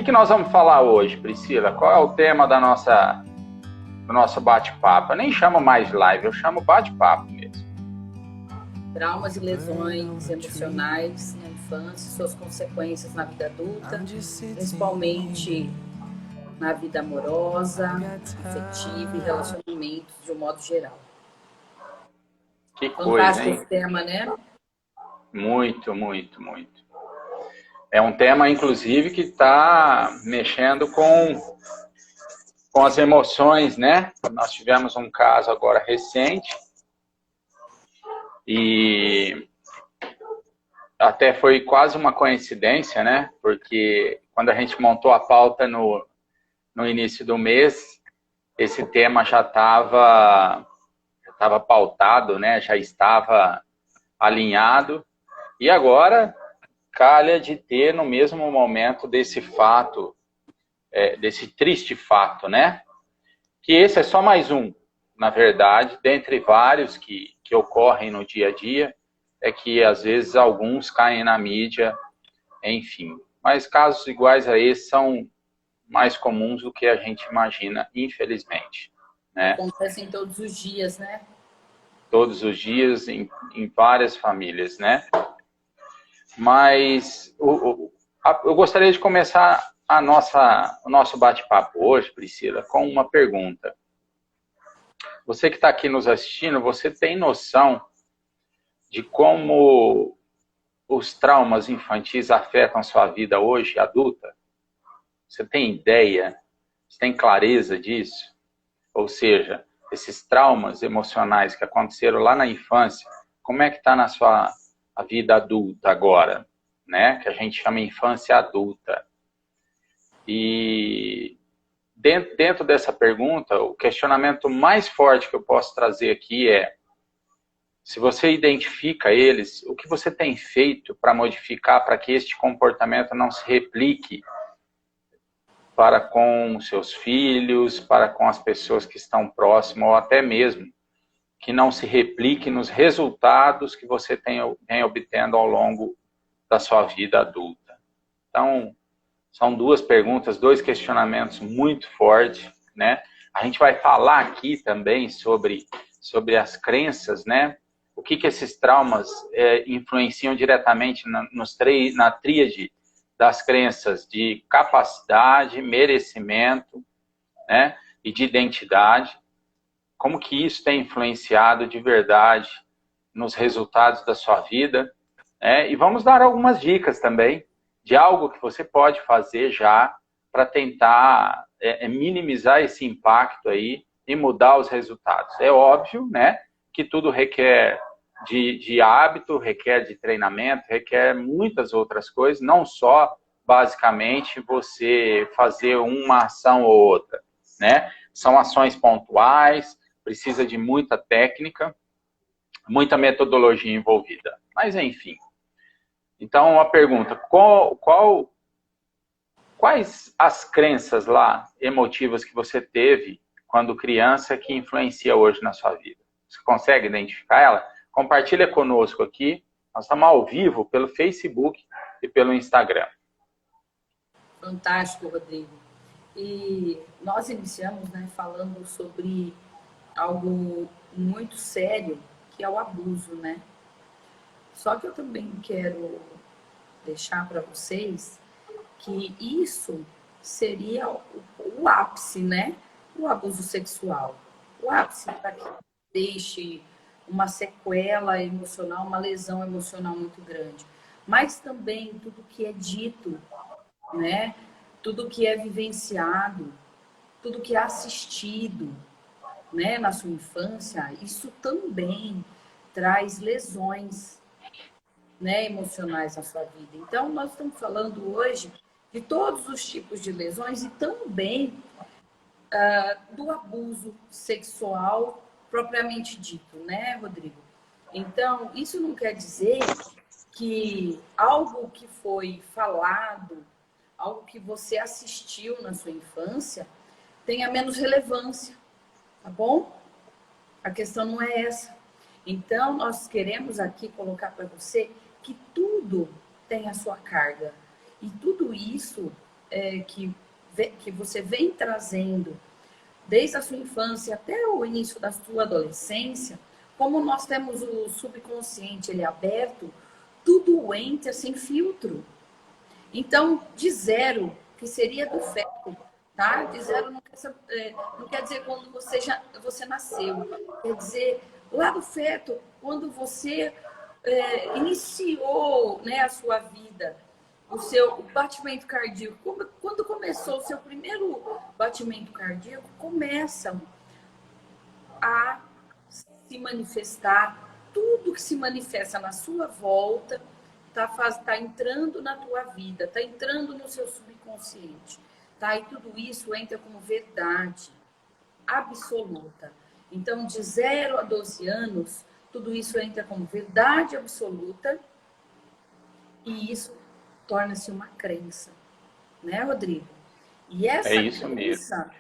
que nós vamos falar hoje, Priscila? Qual é o tema do nosso bate-papo? Eu nem chamo mais live, eu chamo bate-papo mesmo. Traumas e lesões emocionais na infância, suas consequências na vida adulta, principalmente na vida amorosa, afetiva e relacionamentos de um modo geral. Que coisa, Fantástico hein? esse tema, né? Muito, muito, muito. É um tema, inclusive, que está mexendo com as emoções, né? Nós tivemos um caso agora recente e até foi quase uma coincidência, né? Porque quando a gente montou a pauta no início do mês, esse tema já estava pautado, né? Já estava alinhado. E agora, calha de ter no mesmo momento desse fato, desse triste fato, né? Que esse é só mais um, na verdade, dentre vários que ocorrem no dia a dia, é que às vezes alguns caem na mídia, enfim. Mas casos iguais a esse são mais comuns do que a gente imagina, infelizmente. Né? Acontecem todos os dias, né? Todos os dias, em várias famílias, né? Mas eu gostaria de começar o nosso bate-papo hoje, Priscila, com uma pergunta. Você que está aqui nos assistindo, você tem noção de como os traumas infantis afetam a sua vida hoje, adulta? Você tem ideia? Você tem clareza disso? Ou seja, esses traumas emocionais que aconteceram lá na infância, como é que está na sua vida adulta agora? Né? Que a gente chama infância adulta. E dentro dessa pergunta, o questionamento mais forte que eu posso trazer aqui é: se você identifica eles, o que você tem feito para modificar, para que este comportamento não se replique para com seus filhos, para com as pessoas que estão próximas, ou até mesmo que não se replique nos resultados que você vem obtendo ao longo da sua vida adulta. Então, são duas perguntas, dois questionamentos muito fortes, né? A gente vai falar aqui também sobre as crenças, né? O que esses traumas influenciam diretamente na tríade das crenças de capacidade, merecimento, né? E de identidade. Como que isso tem influenciado de verdade nos resultados da sua vida, né? E vamos dar algumas dicas também de algo que você pode fazer já para tentar minimizar esse impacto aí e mudar os resultados. É óbvio, né, que tudo requer de hábito, requer de treinamento, requer muitas outras coisas, não só, basicamente, você fazer uma ação ou outra, né? São ações pontuais, precisa de muita técnica, muita metodologia envolvida. Mas, enfim. Então, uma pergunta: quais as crenças lá emotivas que você teve quando criança que influencia hoje na sua vida? Você consegue identificar ela? Compartilha conosco aqui. Nós estamos ao vivo pelo Facebook e pelo Instagram. Fantástico, Rodrigo. E nós iniciamos, né, falando sobre algo muito sério, que é o abuso, né? Só que eu também quero deixar para vocês que isso seria o ápice, né? O abuso sexual. O ápice para que deixe uma sequela emocional, uma lesão emocional muito grande. Mas também tudo que é dito, né? Tudo que é vivenciado, tudo que é assistido, né, na sua infância, isso também traz lesões, né, emocionais na sua vida. Então, nós estamos falando hoje de todos os tipos de lesões e também do abuso sexual propriamente dito, né, Rodrigo? Então, isso não quer dizer que algo que foi falado, algo que você assistiu na sua infância, tenha menos relevância, tá bom? A questão não é essa. Então, nós queremos aqui colocar para você que tudo tem a sua carga. E tudo isso que você vem trazendo desde a sua infância até o início da sua adolescência, como nós temos o subconsciente ele aberto, tudo entra sem filtro. Então, de zero, que seria do feto, tá? De zero não quer dizer quando você nasceu, quer dizer lá do feto, quando você iniciou, né, a sua vida, o seu batimento cardíaco. Quando começou o seu primeiro batimento cardíaco, começam a se manifestar, tudo que se manifesta na sua volta tá entrando na tua vida, tá entrando no seu subconsciente, tá? E tudo isso entra como verdade absoluta. Então, de 0 a 12 anos, tudo isso entra como verdade absoluta e isso torna-se uma crença, né, Rodrigo? E essa isso crença, mesmo.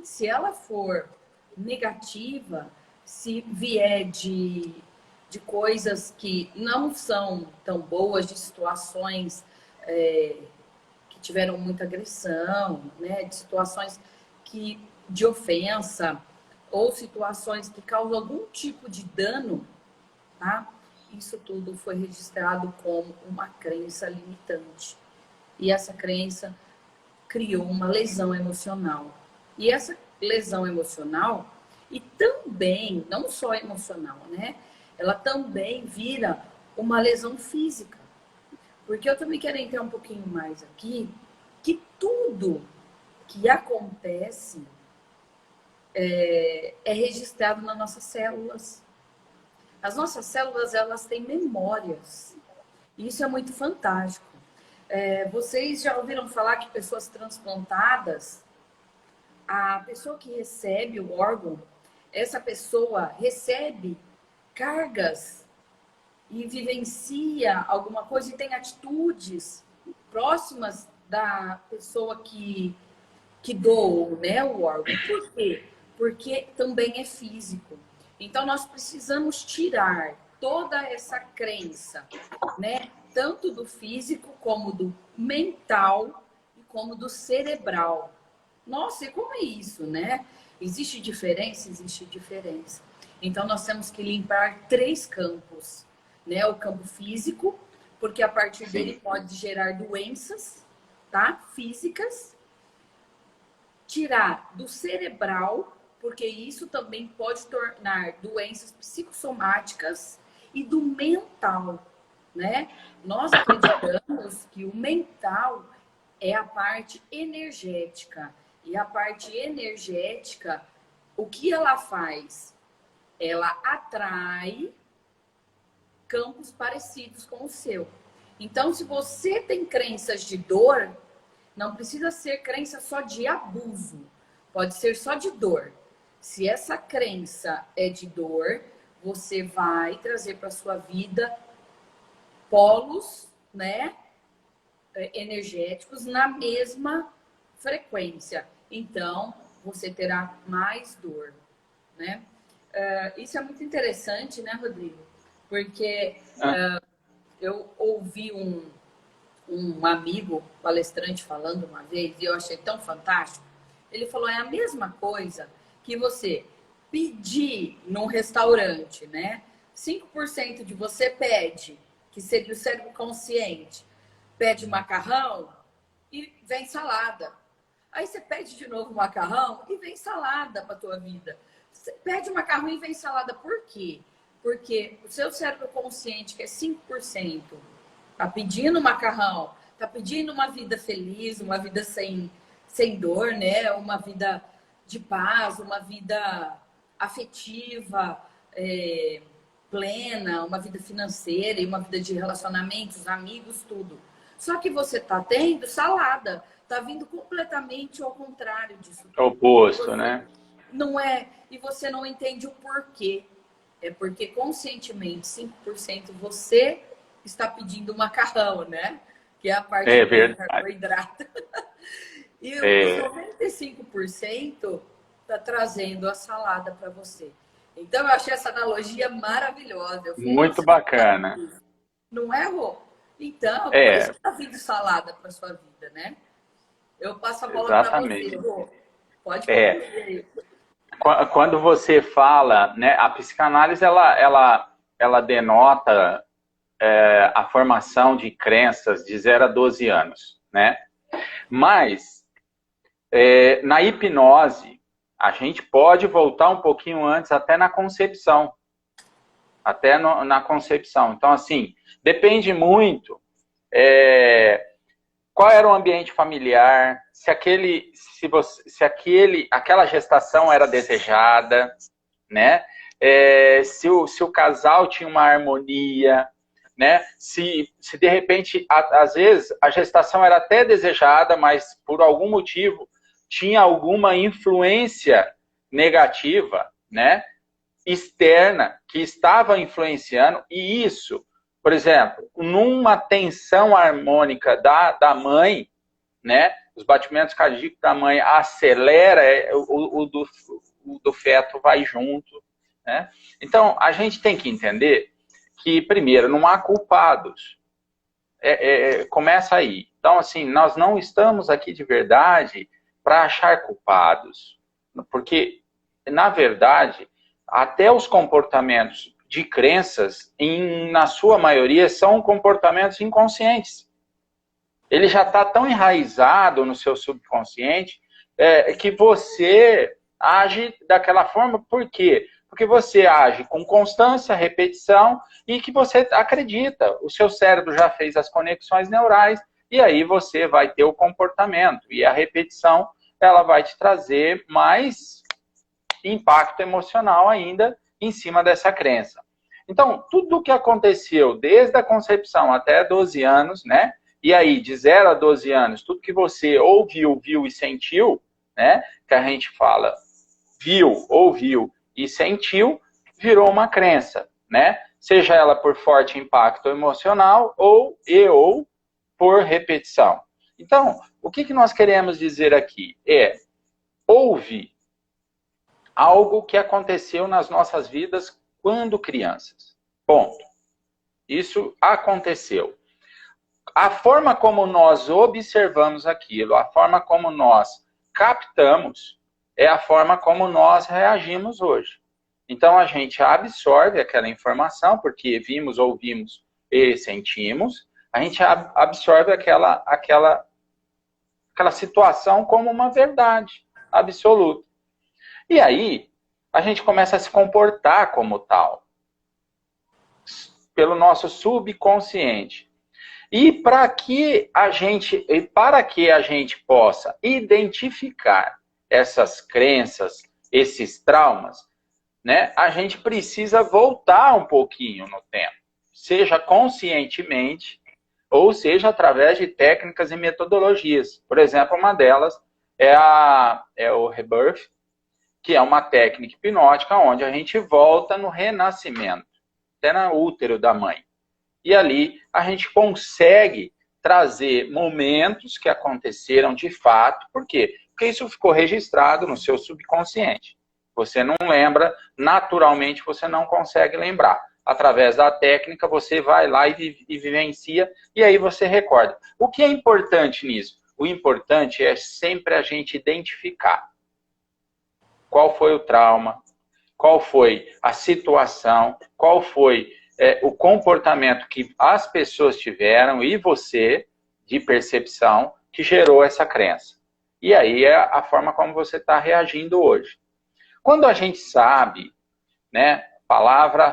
se ela for negativa, se vier de coisas que não são tão boas, de situações que tiveram muita agressão, né, de situações de ofensa, ou situações que causam algum tipo de dano, tá? Isso tudo foi registrado como uma crença limitante. E essa crença criou uma lesão emocional. E essa lesão emocional, e também, não só emocional, né? Ela também vira uma lesão física. Porque eu também quero entrar um pouquinho mais aqui, que tudo que acontece é registrado nas nossas células. As nossas células, elas têm memórias. E isso é muito fantástico. Vocês já ouviram falar que pessoas transplantadas, a pessoa que recebe o órgão, essa pessoa recebe cargas e vivencia alguma coisa e tem atitudes próximas da pessoa que doou, né, o órgão. Por quê? Porque também é físico. Então, nós precisamos tirar toda essa crença, né, tanto do físico como do mental e como do cerebral. Nossa, e como é isso, né? Existe diferença? Existe diferença. Então, nós temos que limpar 3 campos, né? O campo físico, porque a partir dele pode gerar doenças, tá? Físicas. Tirar do cerebral, porque isso também pode tornar doenças psicossomáticas, e do mental, né? Nós acreditamos que o mental é a parte energética. E a parte energética, o que ela faz? Ela atrai campos parecidos com o seu. Então, se você tem crenças de dor, não precisa ser crença só de abuso. Pode ser só de dor. Se essa crença é de dor, você vai trazer para sua vida polos, né, energéticos na mesma frequência. Então, você terá mais dor, né? Isso é muito interessante, né, Rodrigo? Porque eu ouvi um amigo palestrante falando uma vez, e eu achei tão fantástico. Ele falou, é a mesma coisa que você pedir num restaurante, né? 5% de você pede, que seria o cérebro consciente, pede macarrão e vem salada. Aí você pede de novo macarrão e vem salada para a tua vida. Você pede macarrão e vem salada. Por quê? Porque o seu cérebro consciente, que é 5%, tá pedindo macarrão, tá pedindo uma vida feliz, uma vida sem dor, né? Uma vida de paz, uma vida afetiva, plena, uma vida financeira e uma vida de relacionamentos, amigos, tudo. Só que você tá tendo salada, tá vindo completamente ao contrário disso. É o oposto, né? Não é, e você não entende o porquê. É porque conscientemente, 5% você está pedindo macarrão, né? Que é a parte do carboidrato. E os 95% está trazendo a salada para você. Então, eu achei essa analogia maravilhosa. Muito bacana. Não é, Rô? Então, por isso que está vindo salada para sua vida, né? Eu passo a bola para você, Exatamente. Rô. Pode É, concluir aí. quando você fala, né, a psicanálise, ela denota a formação de crenças de 0 a 12 anos, né? Mas, na hipnose, a gente pode voltar um pouquinho antes, até na concepção. Na concepção. Então, assim, depende muito qual era o ambiente familiar, aquela gestação era desejada, né? Se o casal tinha uma harmonia, né? Se de repente, às vezes, a gestação era até desejada, mas por algum motivo tinha alguma influência negativa, né? Externa que estava influenciando, e isso, por exemplo, numa tensão harmônica da mãe, né? Os batimentos cardíacos da mãe acelera, o do feto vai junto, né? Então, a gente tem que entender que, primeiro, não há culpados. Começa aí. Então, assim, nós não estamos aqui de verdade para achar culpados. Porque, na verdade, até os comportamentos de crenças, na sua maioria, são comportamentos inconscientes. Ele já está tão enraizado no seu subconsciente que você age daquela forma. Por quê? Porque você age com constância, repetição e que você acredita. O seu cérebro já fez as conexões neurais e aí você vai ter o comportamento. E a repetição, ela vai te trazer mais impacto emocional ainda em cima dessa crença. Então, tudo o que aconteceu desde a concepção até 12 anos, né? E aí, de 0 a 12 anos, tudo que você ouviu, viu e sentiu, né? Que a gente fala, viu, ouviu e sentiu, virou uma crença, né? Seja ela por forte impacto emocional ou por repetição. Então, o que nós queremos dizer aqui houve algo que aconteceu nas nossas vidas quando crianças. Ponto. Isso aconteceu. A forma como nós observamos aquilo, a forma como nós captamos, é a forma como nós reagimos hoje. Então, a gente absorve aquela informação, porque vimos, ouvimos e sentimos, a gente absorve aquela situação como uma verdade absoluta. E aí, a gente começa a se comportar como tal, pelo nosso subconsciente. E para que a gente possa identificar essas crenças, esses traumas, né, a gente precisa voltar um pouquinho no tempo, seja conscientemente ou seja através de técnicas e metodologias. Por exemplo, uma delas é o Rebirth, que é uma técnica hipnótica onde a gente volta no renascimento, até no útero da mãe. E ali a gente consegue trazer momentos que aconteceram de fato. Por quê? Porque isso ficou registrado no seu subconsciente. Você não lembra, naturalmente você não consegue lembrar. Através da técnica, você vai lá e vivencia, e aí você recorda. O que é importante nisso? O importante é sempre a gente identificar qual foi o trauma, qual foi a situação, qual foi o comportamento que as pessoas tiveram e você, de percepção, que gerou essa crença. E aí é a forma como você está reagindo hoje. Quando a gente sabe, né, palavra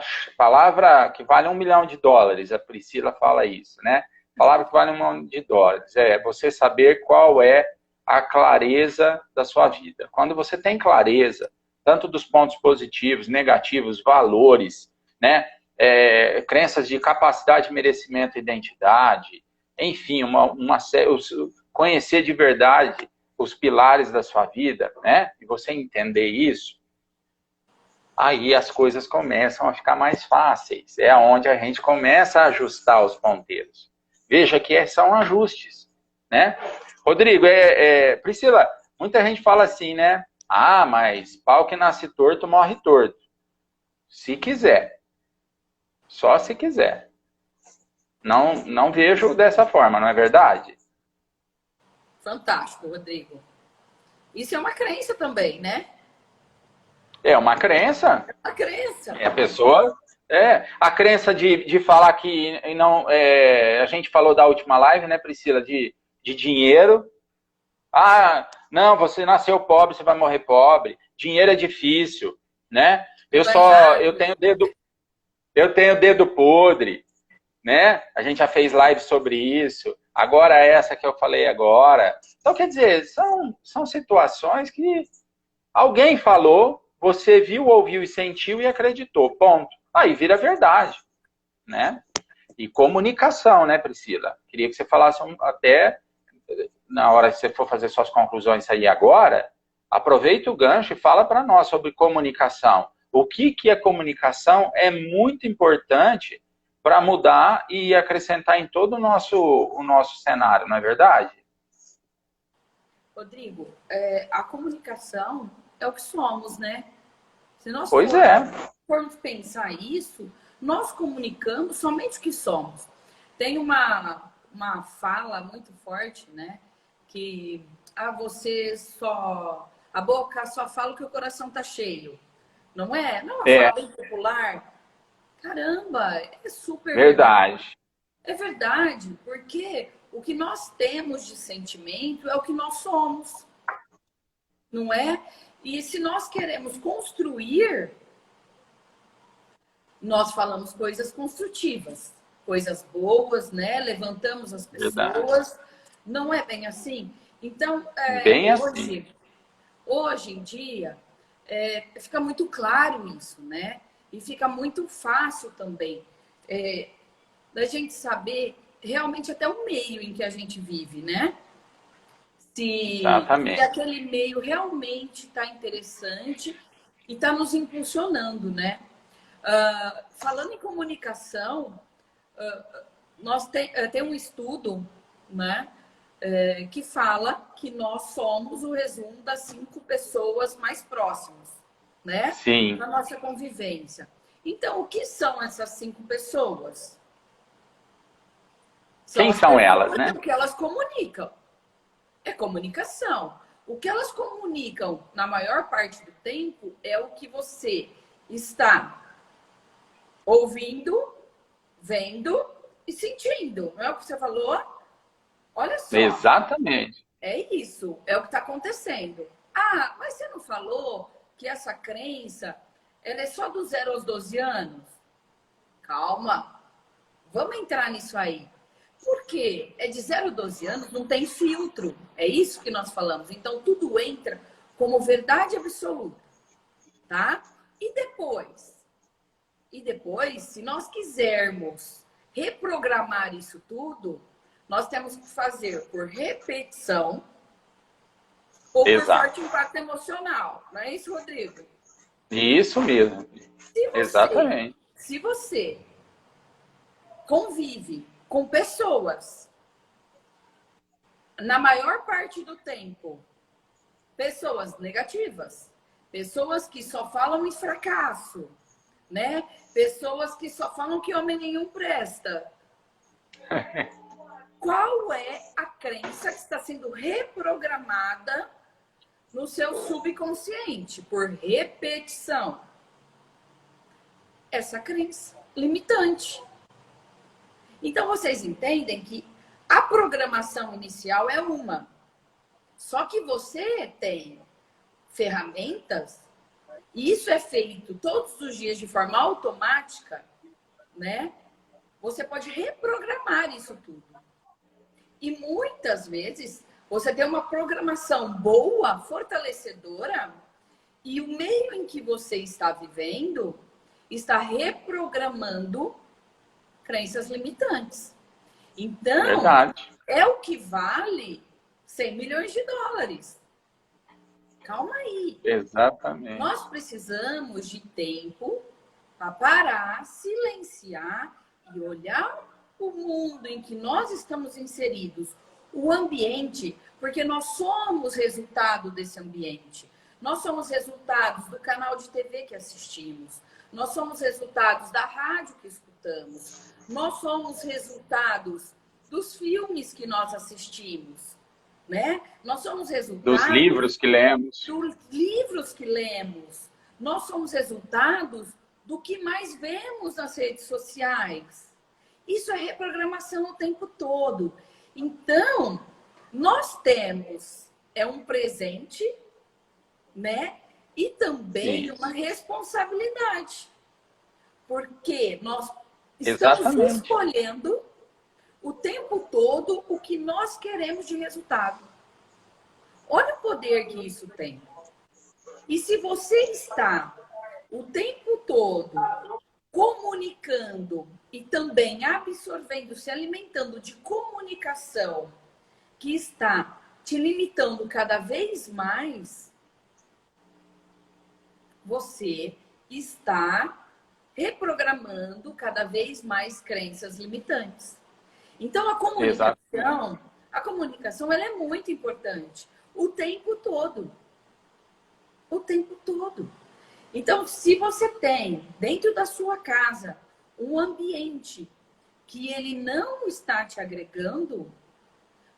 que vale $1 milhão, a Priscila fala isso, né? Palavra que vale $1 milhão, você saber qual é a clareza da sua vida. Quando você tem clareza, tanto dos pontos positivos, negativos, valores, né? Crenças de capacidade, merecimento, identidade, enfim, conhecer de verdade os pilares da sua vida, né? E você entender isso, aí as coisas começam a ficar mais fáceis. É onde a gente começa a ajustar os ponteiros. Veja que são ajustes, né? Rodrigo, Priscila, muita gente fala assim, né? Ah, mas pau que nasce torto, morre torto. Se quiser. Só se quiser. Não vejo dessa forma, não é verdade? Fantástico, Rodrigo. Isso é uma crença também, né? É uma crença. É uma crença. A pessoa... a crença de falar que não... a gente falou da última live, né, Priscila, de dinheiro. Ah, não, você nasceu pobre, você vai morrer pobre. Dinheiro é difícil, né? Eu tenho dedo podre, né? A gente já fez live sobre isso. Agora essa que eu falei agora. Então, quer dizer, são situações que alguém falou, você viu, ouviu e sentiu e acreditou. Ponto. Aí vira verdade, né? E comunicação, né, Priscila? Queria que você falasse até, na hora que você for fazer suas conclusões aí agora, aproveita o gancho e fala para nós sobre comunicação. O que é comunicação é muito importante para mudar e acrescentar em todo o nosso cenário, não é verdade? Rodrigo, a comunicação é o que somos, né? Se nós formos pensar isso, nós comunicamos somente o que somos. Tem uma fala muito forte, né? Que a boca só fala o que o coração tá cheio. Não é? Não é uma fala bem popular. Caramba, é super verdade. É verdade, porque o que nós temos de sentimento é o que nós somos. Não é? E se nós queremos construir, nós falamos coisas construtivas, coisas boas, né? Levantamos as pessoas. Verdade. Não é bem assim? Então, hoje em dia, fica muito claro isso, né? E fica muito fácil também da gente saber realmente até o meio em que a gente vive, né? Se aquele meio realmente está interessante e está nos impulsionando, né? Falando em comunicação, nós tem um estudo, né, que fala que nós somos o resumo das 5 pessoas mais próximas, né? Sim. Na nossa convivência. Então, o que são essas 5 pessoas? Quem são elas, né? O que elas comunicam. É comunicação. O que elas comunicam na maior parte do tempo é o que você está ouvindo, vendo e sentindo. Não é o que você falou? Olha só. Exatamente. É isso. É o que está acontecendo. Ah, mas você não falou que essa crença ela é só do 0 aos 12 anos? Calma. Vamos entrar nisso aí. Porque é de 0 a 12 anos, não tem filtro. É isso que nós falamos. Então, tudo entra como verdade absoluta. Tá? E depois, se nós quisermos reprogramar isso tudo, nós temos que fazer por repetição ou por forte impacto emocional. Não é isso, Rodrigo? Isso mesmo. Exatamente. Se você convive com pessoas, na maior parte do tempo, pessoas negativas, pessoas que só falam em fracasso, né? Pessoas que só falam que homem nenhum presta. Qual é a crença que está sendo reprogramada no seu subconsciente por repetição? Essa crença limitante. Então, vocês entendem que a programação inicial é uma. Só que você tem ferramentas, e isso é feito todos os dias de forma automática, né? Você pode reprogramar isso tudo. E muitas vezes, você tem uma programação boa, fortalecedora, e o meio em que você está vivendo está reprogramando crenças limitantes. Então, verdade. É o que vale 100 milhões de dólares. Calma aí. Exatamente. Nós precisamos de tempo para parar, silenciar e olhar o mundo em que nós estamos inseridos, o ambiente, porque nós somos resultado desse ambiente. Nós somos resultados do canal de TV que assistimos. Nós somos resultados da rádio que escutamos. Nós somos resultados dos filmes que nós assistimos, né? Nós somos Dos resultados livros que lemos. dos livros que lemos. Nós somos resultados do que mais vemos nas redes sociais. Isso é reprogramação o tempo todo. Então, nós temos um presente, né? E também uma responsabilidade. Porque nós estamos escolhendo o tempo todo o que nós queremos de resultado. Olha o poder que isso tem. E se você está o tempo todo comunicando e também absorvendo, se alimentando de comunicação que está te limitando cada vez mais, você está reprogramando cada vez mais crenças limitantes. Então, a comunicação ela é muito importante o tempo todo. O tempo todo. Então, se você tem dentro da sua casa um ambiente que ele não está te agregando,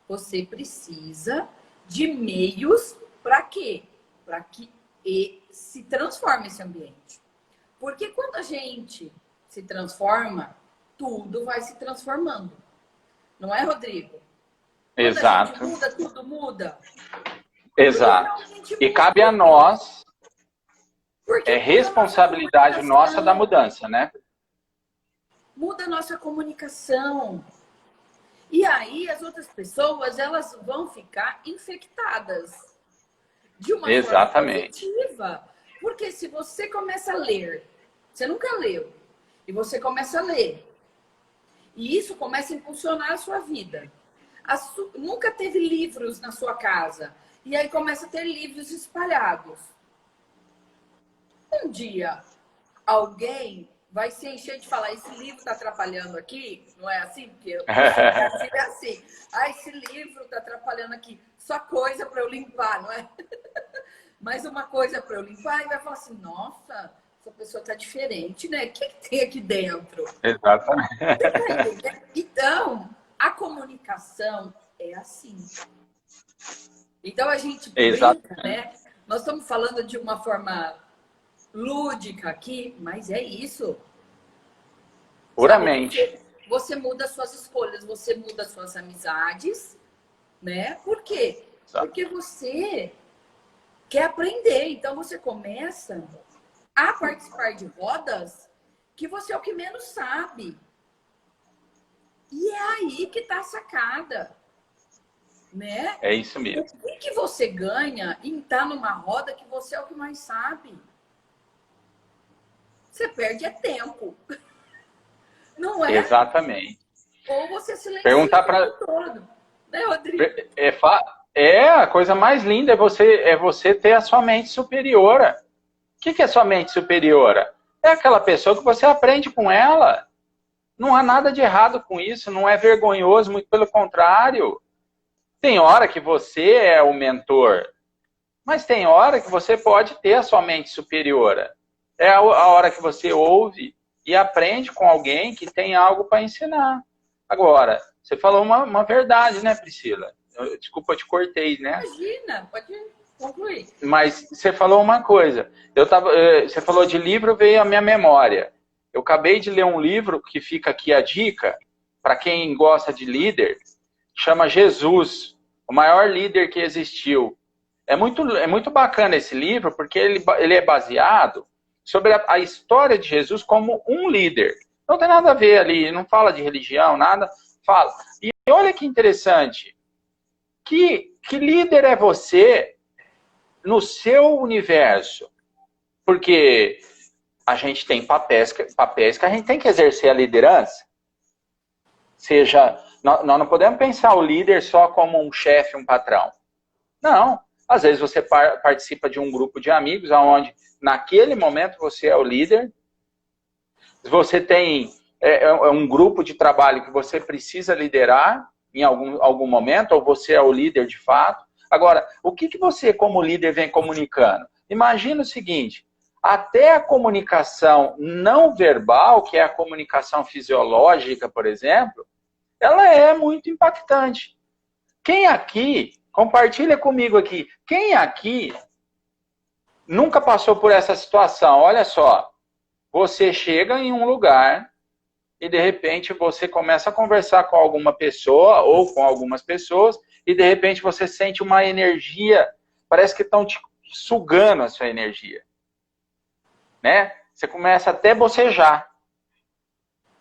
você precisa de meios para quê? Para que se transforme esse ambiente. Porque quando a gente se transforma, tudo vai se transformando. Não é, Rodrigo? Exato. Quando a gente muda, tudo muda. Exato. E cabe a nós, é responsabilidade nossa da mudança, né? Muda a nossa comunicação. E aí as outras pessoas, elas vão ficar infectadas de uma forma positiva. Porque se você começa a ler, você nunca leu, e você começa a ler, e isso começa a impulsionar a sua vida. Nunca teve livros na sua casa, e aí começa a ter livros espalhados. Um dia, alguém vai se encher de falar, esse livro está atrapalhando aqui, não é assim? Porque é assim. Ah, esse livro está atrapalhando aqui. Só coisa para eu limpar, não é? Mais uma coisa para eu limpar, e vai falar assim, nossa, essa pessoa está diferente, né? O que tem aqui dentro? Exatamente. Então, a comunicação é assim. Então, a gente brinca, né? Nós estamos falando de uma forma lúdica aqui, mas é isso. Puramente. Você muda suas escolhas, você muda suas amizades, né? Por quê? Porque você quer aprender. Então, você começa a participar de rodas que você é o que menos sabe. E é aí que está a sacada. Né? É isso mesmo. O que você ganha em estar numa roda que você é o que mais sabe? Você perde tempo. Não é? Exatamente. Ou você silencia perguntar o tempo todo. Né, Rodrigo? A coisa mais linda é você ter a sua mente superiora. O que é sua mente superiora? É aquela pessoa que você aprende com ela. Não há nada de errado com isso, não é vergonhoso, muito pelo contrário. Tem hora que você é o mentor, mas tem hora que você pode ter a sua mente superiora. É a hora que você ouve e aprende com alguém que tem algo para ensinar. Agora, você falou uma verdade, né, Priscila? Desculpa, eu te cortei, né? Imagina, pode concluir. Mas você falou uma coisa. Você falou de livro, veio à minha memória. Eu acabei de ler um livro, que fica aqui a dica, para quem gosta de líder, chama Jesus, o maior líder que existiu. É muito bacana esse livro, porque ele é baseado sobre a história de Jesus como um líder. Não tem nada a ver ali, não fala de religião, nada, fala. E olha que interessante, que líder é você no seu universo? Porque a gente tem papéis que a gente tem que exercer a liderança. Seja, nós não podemos pensar o líder só como um chefe, um patrão. Não. Às vezes você participa de um grupo de amigos, onde naquele momento você é o líder. Você tem um grupo de trabalho que você precisa liderar em algum momento, ou você é o líder de fato. Agora, o que você como líder vem comunicando? Imagina o seguinte, até a comunicação não verbal, que é a comunicação fisiológica, por exemplo, ela é muito impactante. Quem aqui Compartilha comigo aqui. Quem aqui nunca passou por essa situação? Olha só, você chega em um lugar e de repente você começa a conversar com alguma pessoa ou com algumas pessoas e de repente você sente uma energia, parece que estão te sugando a sua energia, né? Você começa até a bocejar.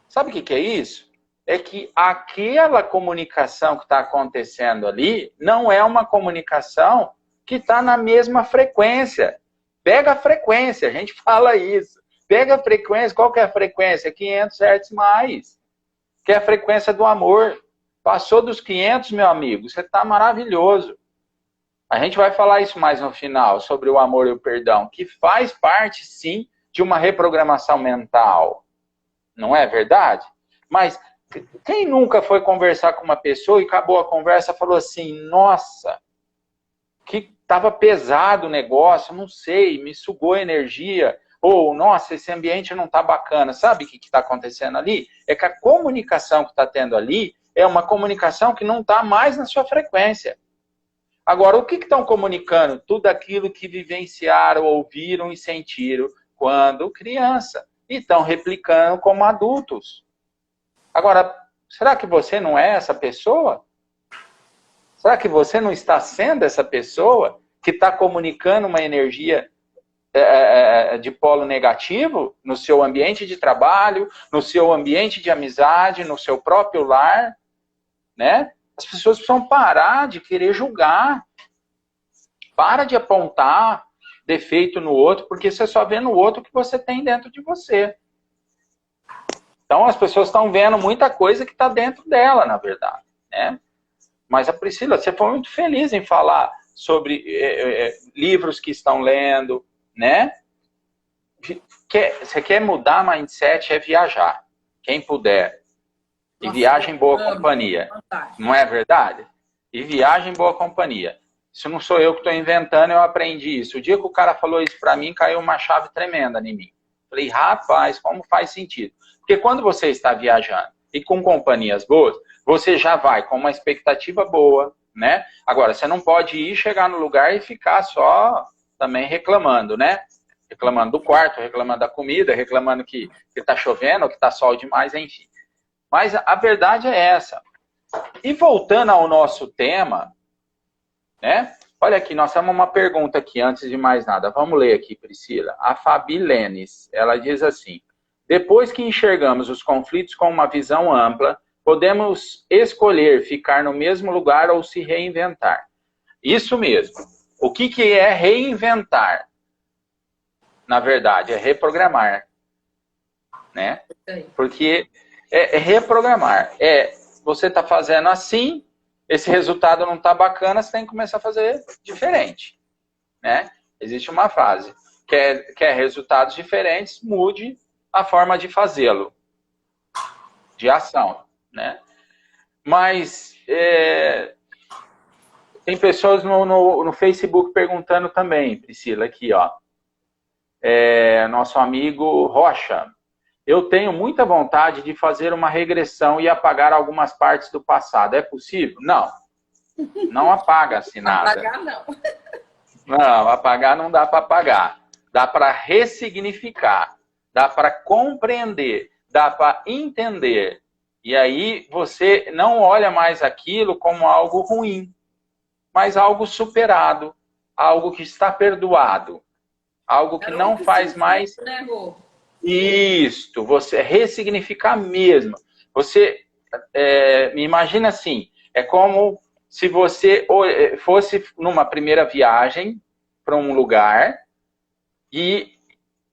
Sabe o que é isso? É que aquela comunicação que está acontecendo ali não é uma comunicação que está na mesma frequência. Pega a frequência, a gente fala isso. Pega a frequência, qual que é a frequência? 500 Hz mais, que é a frequência do amor. Passou dos 500, meu amigo, você está maravilhoso. A gente vai falar isso mais no final, sobre o amor e o perdão, que faz parte, sim, de uma reprogramação mental. Não é verdade? Mas quem nunca foi conversar com uma pessoa e acabou a conversa e falou assim, nossa, que estava pesado o negócio, não sei, me sugou energia, ou, nossa, esse ambiente não está bacana. Sabe o que está acontecendo ali? É que a comunicação que está tendo ali é uma comunicação que não está mais na sua frequência. Agora, o que estão comunicando? Tudo aquilo que vivenciaram, ouviram e sentiram quando criança. E estão replicando como adultos. Agora, será que você não é essa pessoa? Será que você não está sendo essa pessoa que está comunicando uma energia de polo negativo no seu ambiente de trabalho, no seu ambiente de amizade, no seu próprio lar, né? As pessoas precisam parar de querer julgar. Para de apontar defeito no outro, porque você só vê no outro o que você tem dentro de você. Então as pessoas estão vendo muita coisa que está dentro dela, na verdade, né? Mas a Priscila, você foi muito feliz em falar sobre livros que estão lendo, né? Você quer mudar mindset, é viajar. Quem puder. E viaja em boa companhia. Não é verdade? E viaja em boa companhia. Isso não sou eu que estou inventando, eu aprendi isso. O dia que o cara falou isso para mim, caiu uma chave tremenda em mim. Falei, rapaz, como faz sentido? Porque quando você está viajando e com companhias boas, você já vai com uma expectativa boa, né? Agora, você não pode ir, chegar no lugar e ficar só também reclamando, né? Reclamando do quarto, reclamando da comida, reclamando que está chovendo, que está sol demais, enfim. Mas a verdade é essa. E voltando ao nosso tema, né? Olha aqui, nós temos uma pergunta aqui, antes de mais nada. Vamos ler aqui, Priscila. A Fabi Lenes, ela diz assim, depois que enxergamos os conflitos com uma visão ampla, podemos escolher ficar no mesmo lugar ou se reinventar. Isso mesmo. O que é reinventar? Na verdade, é reprogramar. Né? Porque é reprogramar. Você está fazendo assim, esse resultado não está bacana, você tem que começar a fazer diferente. Né? Existe uma frase. Quer resultados diferentes, mude a forma de fazê-lo. De ação. Né? Mas tem pessoas no Facebook perguntando também, Priscila, aqui, ó. Nosso amigo Rocha. Eu tenho muita vontade de fazer uma regressão e apagar algumas partes do passado. É possível? Não. Não apaga-se nada. Apagar, não. Não, apagar não dá para apagar. Dá para ressignificar. Dá para compreender. Dá para entender. E aí você não olha mais aquilo como algo ruim, mas algo superado. Algo que está perdoado. Algo que não faz mais... Isto, você ressignificar mesmo. Você me imagina assim, é como se você fosse numa primeira viagem para um lugar e,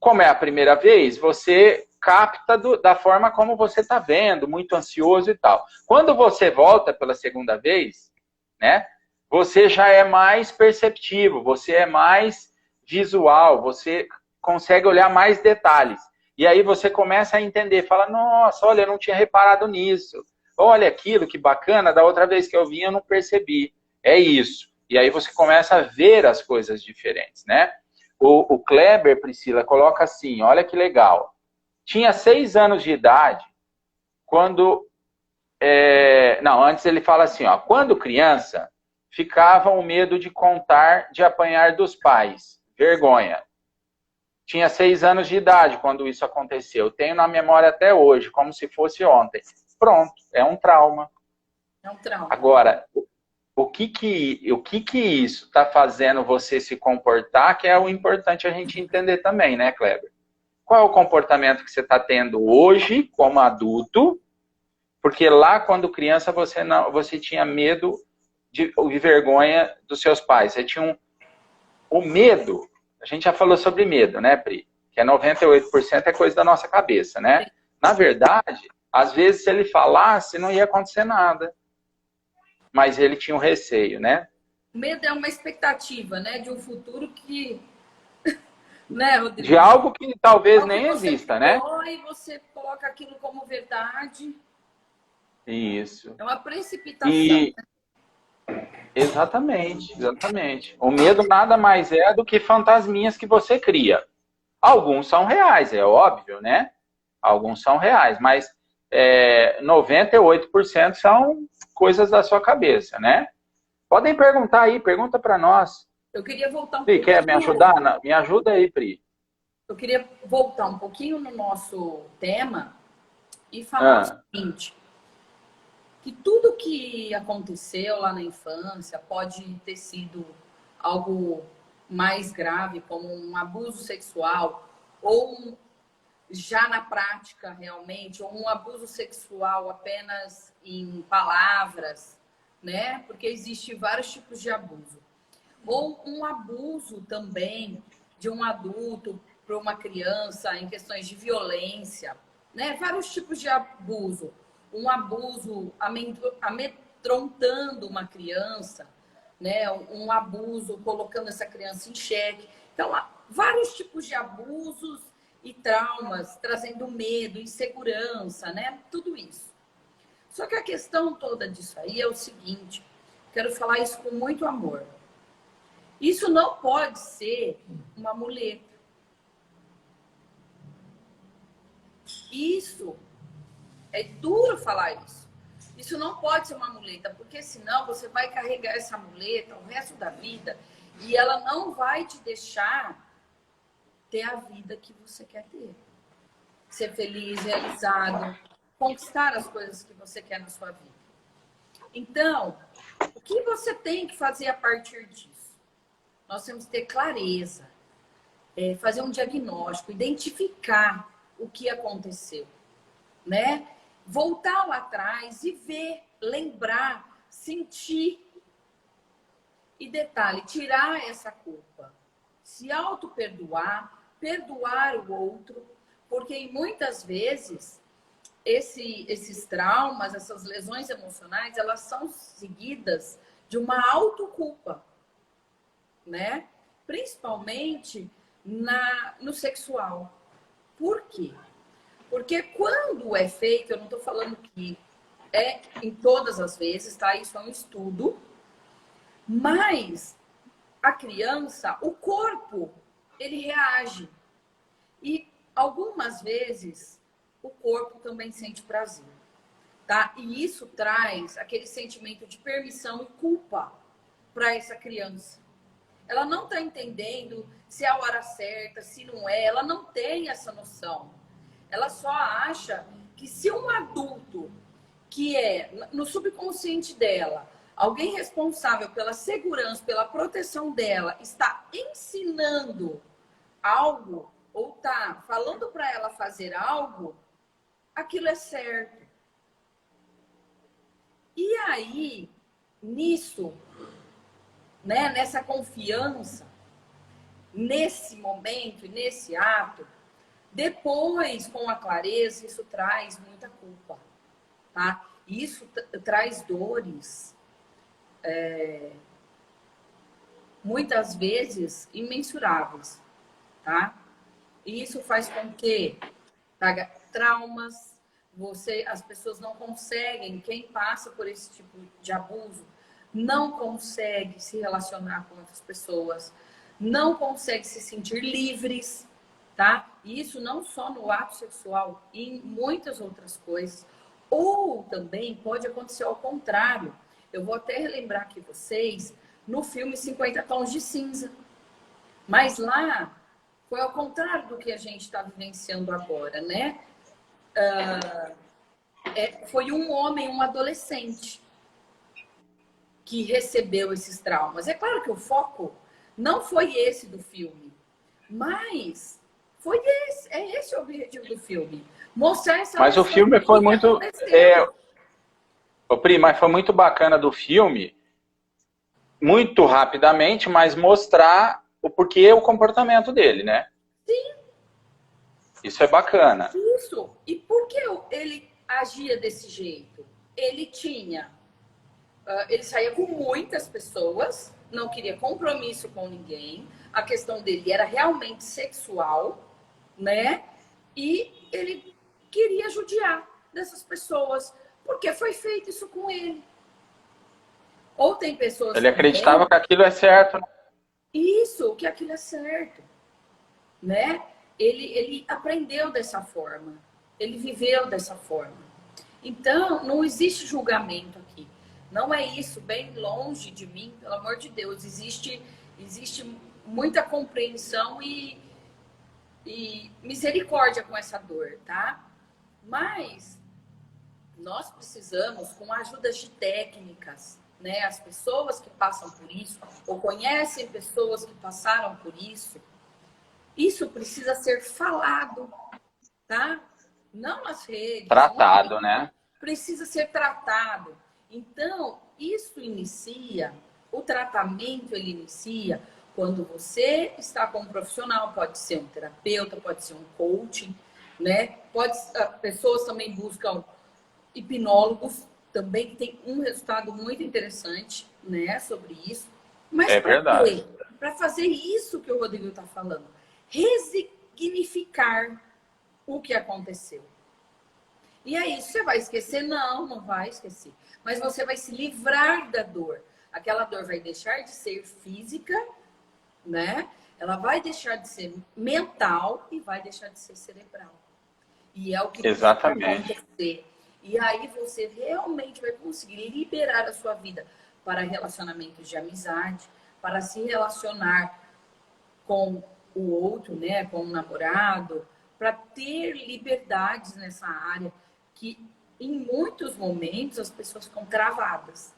como é a primeira vez, você capta da forma como você está vendo, muito ansioso e tal. Quando você volta pela segunda vez, né, você já é mais perceptivo, você é mais visual, você consegue olhar mais detalhes. E aí você começa a entender, fala, nossa, olha, eu não tinha reparado nisso. Olha aquilo, que bacana, da outra vez que eu vim eu não percebi. É isso. E aí você começa a ver as coisas diferentes, né? O Kleber, Priscila, coloca assim, olha que legal. Tinha 6 anos de idade, quando... Não, antes ele fala assim, ó, quando criança, ficava o medo de contar, de apanhar dos pais. Vergonha. Tinha 6 anos de idade quando isso aconteceu. Tenho na memória até hoje, como se fosse ontem. Pronto, é um trauma. É um trauma. Agora, o que isso está fazendo você se comportar, que é o importante a gente entender também, né, Kleber? Qual é o comportamento que você está tendo hoje, como adulto? Porque lá, quando criança, você tinha medo de vergonha dos seus pais. Você tinha o medo. A gente já falou sobre medo, né, Pri? Que é 98% é coisa da nossa cabeça, né? Na verdade, às vezes, se ele falasse, não ia acontecer nada. Mas ele tinha um receio, né? Medo é uma expectativa, né? De um futuro que... né, Rodrigo? De algo que talvez algo nem que exista, né? E você coloca aquilo como verdade. Isso. É uma precipitação. Exatamente, exatamente. O medo nada mais é do que fantasminhas que você cria. Alguns são reais, é óbvio, né? Alguns são reais, mas 98% são coisas da sua cabeça, né? Podem perguntar aí, pergunta para nós. Eu queria voltar um Pri, pouquinho... quer me ajudar? Me ajuda aí, Pri. Eu queria voltar um pouquinho no nosso tema e falar o seguinte, que tudo que aconteceu lá na infância pode ter sido algo mais grave, como um abuso sexual, ou já na prática realmente, ou um abuso sexual apenas em palavras, né? Porque existem vários tipos de abuso. Ou um abuso também de um adulto para uma criança em questões de violência, né? Vários tipos de abuso. Um abuso amedrontando uma criança, né? Um abuso colocando essa criança em xeque. Então, há vários tipos de abusos e traumas, trazendo medo, insegurança, né? Tudo isso. Só que a questão toda disso aí é o seguinte, quero falar isso com muito amor. Isso não pode ser uma muleta. Isso, é duro falar isso. Isso não pode ser uma muleta, porque senão você vai carregar essa muleta o resto da vida e ela não vai te deixar ter a vida que você quer ter. Ser feliz, realizado, conquistar as coisas que você quer na sua vida. Então, o que você tem que fazer a partir disso? Nós temos que ter clareza, fazer um diagnóstico, identificar o que aconteceu, né? Voltar lá atrás e ver, lembrar, sentir. E detalhe, tirar essa culpa. Se auto-perdoar, perdoar o outro, porque muitas vezes esses traumas, essas lesões emocionais, elas são seguidas de uma autoculpa, né? Principalmente no sexual. Por quê? Porque quando é feito, eu não estou falando que é em todas as vezes, tá? Isso é um estudo, mas a criança, o corpo, ele reage. E algumas vezes o corpo também sente prazer, tá? E isso traz aquele sentimento de permissão e culpa para essa criança. Ela não está entendendo se é a hora certa, se não é. Ela não tem essa noção. Ela só acha que se um adulto, que é no subconsciente dela, alguém responsável pela segurança, pela proteção dela, está ensinando algo ou está falando para ela fazer algo, aquilo é certo. E aí, nisso, né, nessa confiança, nesse momento, nesse ato, depois, com a clareza, isso traz muita culpa, tá? Isso traz dores, muitas vezes imensuráveis, tá? E isso faz com que traga traumas, as pessoas não conseguem, quem passa por esse tipo de abuso, não consegue se relacionar com outras pessoas, não consegue se sentir livres, tá? E isso não só no ato sexual, em muitas outras coisas. Ou também pode acontecer ao contrário, Eu vou até relembrar aqui vocês no filme 50 Tons de Cinza. Mas lá foi ao contrário do que a gente está vivenciando agora, né? Foi um homem, um adolescente, que recebeu esses traumas. É claro que o foco não foi esse do filme, mas é esse o objetivo do filme. Mostrar essa Mas o filme foi muito... Mas foi muito bacana do filme, muito rapidamente, mas mostrar o porquê, o comportamento dele, né? Sim. Isso é bacana. Isso. E por que ele agia desse jeito? Ele tinha... ele saía com muitas pessoas, não queria compromisso com ninguém. A questão dele era realmente sexual, né? E ele queria judiar dessas pessoas, porque foi feito isso com ele. Ou tem pessoas... Ele acreditava que aquilo é certo. Isso, que aquilo é certo, né? Ele aprendeu dessa forma, ele viveu dessa forma. Então, não existe julgamento aqui. Não é isso, bem longe de mim, pelo amor de Deus. Existe muita compreensão e misericórdia com essa dor, tá? Mas nós precisamos, com a ajuda de técnicas, né? As pessoas que passam por isso, ou conhecem pessoas que passaram por isso precisa ser falado, tá? Não nas redes. Tratado, né? Precisa ser tratado. Então, o tratamento ele inicia quando você está com um profissional, pode ser um terapeuta, pode ser um coaching, né? Pessoas também buscam hipnólogos, também que tem um resultado muito interessante, né, sobre isso. Mas é verdade. Para fazer isso que o Rodrigo está falando, resignificar o que aconteceu. E aí, você vai esquecer? Não, não vai esquecer. Mas você vai se livrar da dor. Aquela dor vai deixar de ser física, né? Ela vai deixar de ser mental e vai deixar de ser cerebral. E é o que vai acontecer. E aí você realmente vai conseguir liberar a sua vida para relacionamentos de amizade, para se relacionar com o outro, né? Com o namorado, para ter liberdades nessa área que em muitos momentos as pessoas ficam travadas,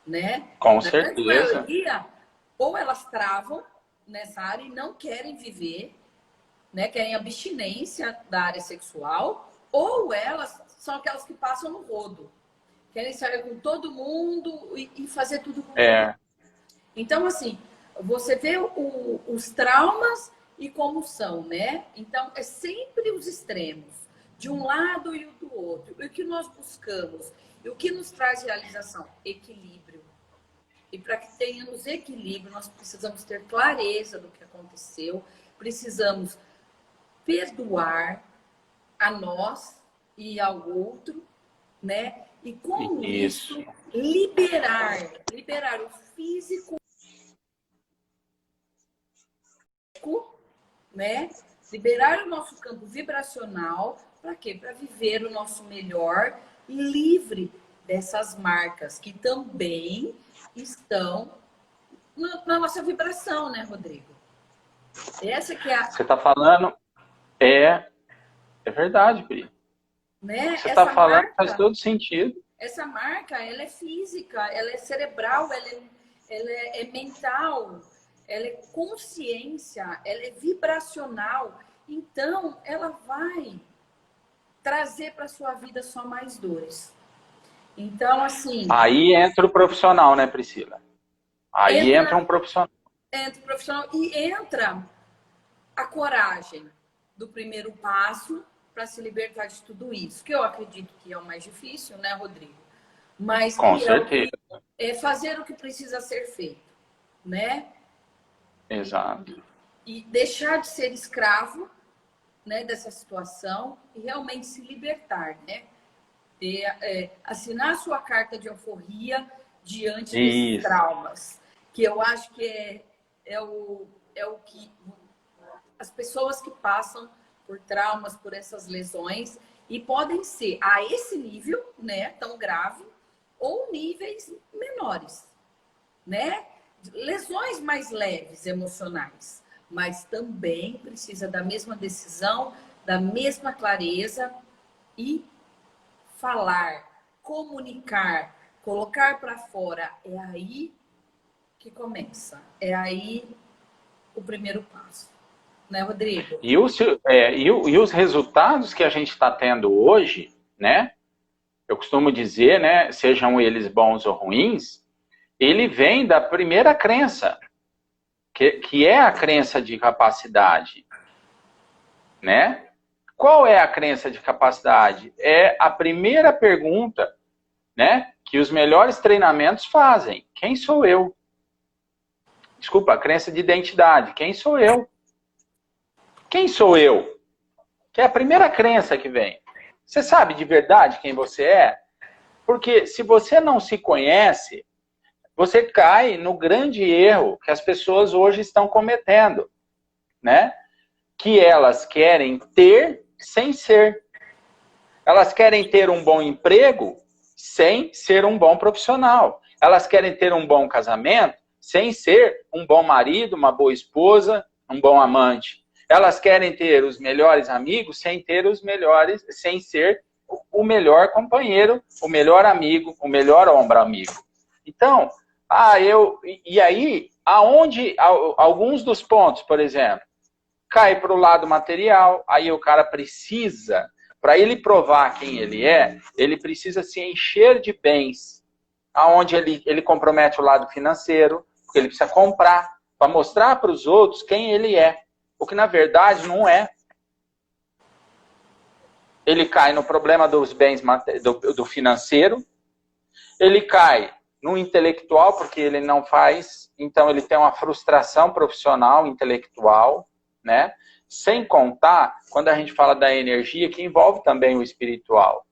né? Com certeza. Maioria, ou elas travam nessa área e não querem viver, né? Querem abstinência da área sexual, ou elas são aquelas que passam no rodo, querem sair com todo mundo e fazer tudo com todo mundo. Então, assim, você vê os traumas e como são, né? Então, é sempre os extremos, de um lado e do outro. E o que nós buscamos? E o que nos traz realização? Equilíbrio. E para que tenhamos equilíbrio, nós precisamos ter clareza do que aconteceu, precisamos perdoar a nós e ao outro, né? E com isso liberar o físico, né? Liberar o nosso campo vibracional, para quê? Para viver o nosso melhor, livre dessas marcas que também estão na nossa vibração, né, Rodrigo? Essa que é Você está falando, é verdade, Pri. Né? Você está falando, faz todo sentido. Essa marca, ela é física, ela é cerebral, ela é mental, ela é consciência, ela é vibracional. Então, ela vai trazer para sua vida só mais dores. Então, assim... Aí entra o profissional, né, Priscila? Aí entra um profissional. Entra o profissional e entra a coragem do primeiro passo para se libertar de tudo isso. Que eu acredito que é o mais difícil, né, Rodrigo? Mas com certeza. É fazer o que precisa ser feito, né? Exato. E deixar de ser escravo, né, dessa situação e realmente se libertar, né? Assinar a sua carta de alforria diante desses traumas. Que eu acho que é o que as pessoas que passam por traumas, por essas lesões, e podem ser a esse nível, né, tão grave, ou níveis menores, né? Lesões mais leves emocionais, mas também precisa da mesma decisão, da mesma clareza e falar, comunicar, colocar para fora. É aí que começa, é aí o primeiro passo, né, Rodrigo? E os resultados que a gente está tendo hoje, né? Eu costumo dizer, né? Sejam eles bons ou ruins, ele vem da primeira crença, que é a crença de capacidade, né? Qual é a crença de capacidade? É a primeira pergunta, né? Que os melhores treinamentos fazem. Quem sou eu? Desculpa, a crença de identidade. Quem sou eu? Quem sou eu? Que é a primeira crença que vem. Você sabe de verdade quem você é? Porque se você não se conhece, você cai no grande erro que as pessoas hoje estão cometendo, né? Que elas querem ter sem ser. Elas querem ter um bom emprego sem ser um bom profissional. Elas querem ter um bom casamento sem ser um bom marido, uma boa esposa, um bom amante. Elas querem ter os melhores amigos sem ter os melhores, sem ser o melhor companheiro, o melhor amigo, o melhor ombro amigo. Então, e aí, aonde alguns dos pontos, por exemplo, cai para o lado material, aí o cara precisa, para ele provar quem ele é, ele precisa se encher de bens, aonde ele compromete o lado financeiro, porque ele precisa comprar, para mostrar para os outros quem ele é, o que na verdade não é. Ele cai no problema dos bens do financeiro, ele cai no intelectual, porque ele não faz, então ele tem uma frustração profissional, intelectual, né? Sem contar, quando a gente fala da energia, que envolve também o espiritual.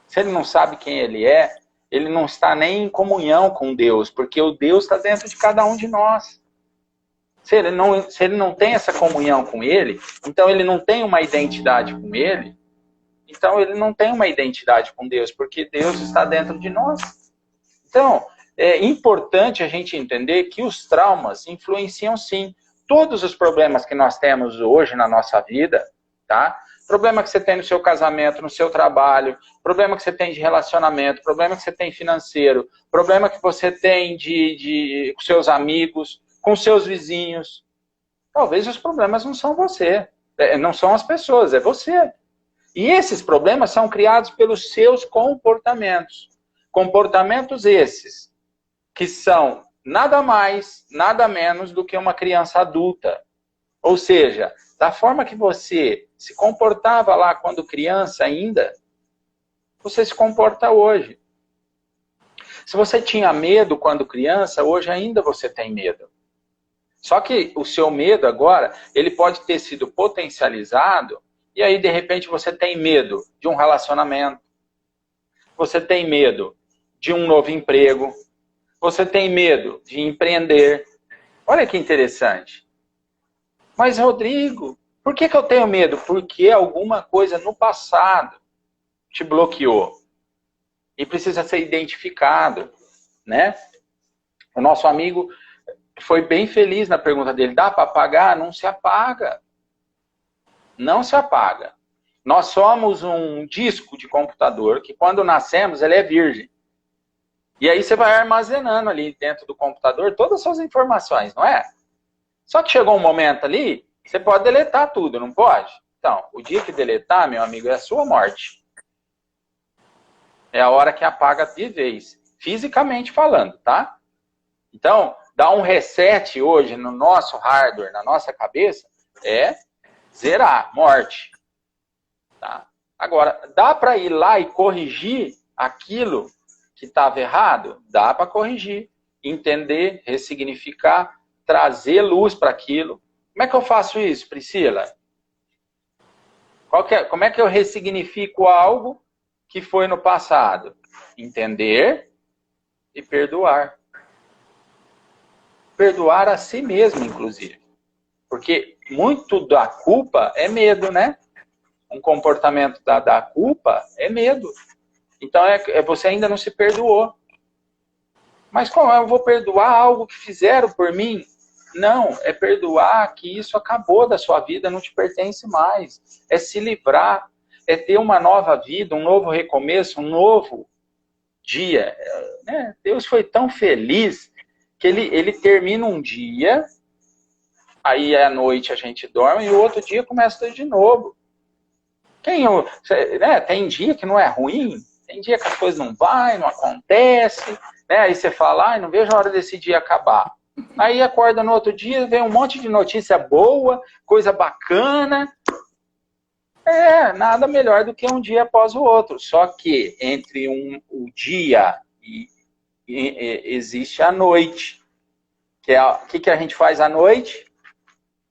Se ele não sabe quem ele é, ele não está nem em comunhão com Deus, porque o Deus está dentro de cada um de nós. Se ele não tem essa comunhão com ele, então ele não tem uma identidade com ele, então ele não tem uma identidade com Deus, porque Deus está dentro de nós. Então, é importante a gente entender que os traumas influenciam sim todos os problemas que nós temos hoje na nossa vida, tá? Problema que você tem no seu casamento, no seu trabalho, problema que você tem de relacionamento, problema que você tem financeiro, problema que você tem com seus amigos, com seus vizinhos. Talvez os problemas não são você, não são as pessoas, é você. E esses problemas são criados pelos seus comportamentos. Comportamentos esses que são nada mais, nada menos do que uma criança adulta. Ou seja, da forma que você se comportava lá quando criança ainda, você se comporta hoje. Se você tinha medo quando criança, hoje ainda você tem medo. Só que o seu medo agora, ele pode ter sido potencializado, e aí de repente você tem medo de um relacionamento, você tem medo de um novo emprego, você tem medo de empreender. Olha que interessante. Mas, Rodrigo, por que eu tenho medo? Porque alguma coisa no passado te bloqueou. E precisa ser identificado, né? O nosso amigo foi bem feliz na pergunta dele. Dá para apagar? Não se apaga. Não se apaga. Nós somos um disco de computador que quando nascemos ele é virgem. E aí você vai armazenando ali dentro do computador todas as suas informações, não é? Só que chegou um momento ali, você pode deletar tudo, não pode? Então, o dia que deletar, meu amigo, é a sua morte. É a hora que apaga de vez, fisicamente falando, tá? Então, dar um reset hoje no nosso hardware, na nossa cabeça, é zerar, morte. Tá? Agora, dá para ir lá e corrigir aquilo que estava errado? Dá para corrigir, entender, ressignificar, trazer luz para aquilo. Como é que eu faço isso, Priscila? Como é que eu ressignifico algo que foi no passado? Entender e perdoar. Perdoar a si mesmo, inclusive. Porque muito da culpa é medo, né? Um comportamento da culpa é medo. Então, você ainda não se perdoou. Mas como eu vou perdoar algo que fizeram por mim? Não, é perdoar que isso acabou da sua vida, não te pertence mais. É se livrar, é ter uma nova vida, um novo recomeço, um novo dia. Né? Deus foi tão feliz que ele termina um dia, aí à noite a gente dorme e o outro dia começa tudo de novo. Tem dia que não é ruim, tem dia que as coisas não vai, não acontece, né? Aí você fala, não vejo a hora desse dia acabar. Aí acorda no outro dia, vem um monte de notícia boa, coisa bacana. Nada melhor do que um dia após o outro. Só que entre o dia e existe a noite. O que a gente faz à noite?